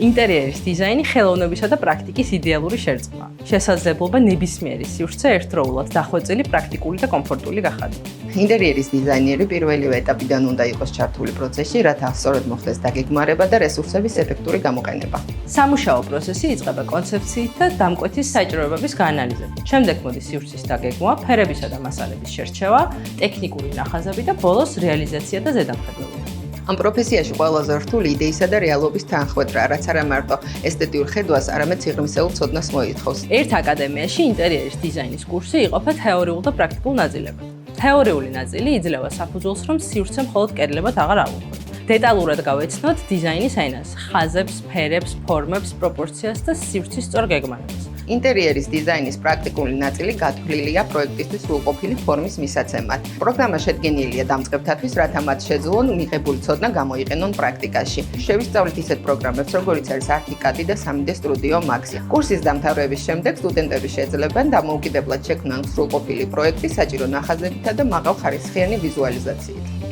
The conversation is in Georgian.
ინტერიერის დიზაინი ხელოვნებისა და პრაქტიკის იდეალური შერწყმაა. შესაძლებლობა ნებისმიერი სივრცე ერთდროულად დახვეწილი, პრაქტიკული და კომფორტული გახადოს. ინტერიერის დიზაინერი პირველივე ეტაპიდან უნდა იყოს ჩართული პროცესში, რათა სწორად მოხდეს დაგეგმარება და რესურსების ეფექტური გამოყენება. სამუშაო პროცესი იწყება კონცეფციით და დამკვეთის საჭიროებების გაანალიზებით. შემდეგ მოდის სივრცის დაგეგმვა, ფერებისა და მასალების შერჩევა, ტექნიკური ნახაზები და ბოლოს რეალიზაცია და ზედამხედველობა. ამ პროფესიაში ყველაზე რთული იდეისა და რეალობის თანხმეტრა, რაც არა მარტო ესთეტიურ ხედვას, არამედ სიღრმისეულ ცოდნას მოითხოვს. ერთ აკადემიაში ინტერიერის დიზაინის კურსი იყოფა თეორიულ და პრაქტიკულ ნაწილებად. თეორიული ნაწილი იძლევა საფუძველს, რომ სივრცე მხოლოდ კედლებად აღარ ავუხოთ. დეტალურად გავეცნოთ დიზაინის ენას, ხაზებს, ფერებს, ფორმებს, პროპორციას და სივრცის სწორ გეგმარებას. ინტერიერის დიზაინის პრაქტიკული ნაწილი გათვლილია პროექტისთვის სრულყოფილი ფორმის მისაცემად. პროგრამა შედგენილია დამწყებთათვის, რათა მათ შეძლონ მიღებული ცოდნა გამოიყენონ პრაქტიკაში. შევისწავლით ისეთ პროგრამებს, როგორიც არის ArchiCAD და 3D Studio Max. კურსის დამთავრების შემდეგ სტუდენტები შეძლებენ დამოუკიდებლად შექმნან სრულყოფილი პროექტი საჭირო ნახაზებითა და მაღალხარისხიანი ვიზუალიზაციით.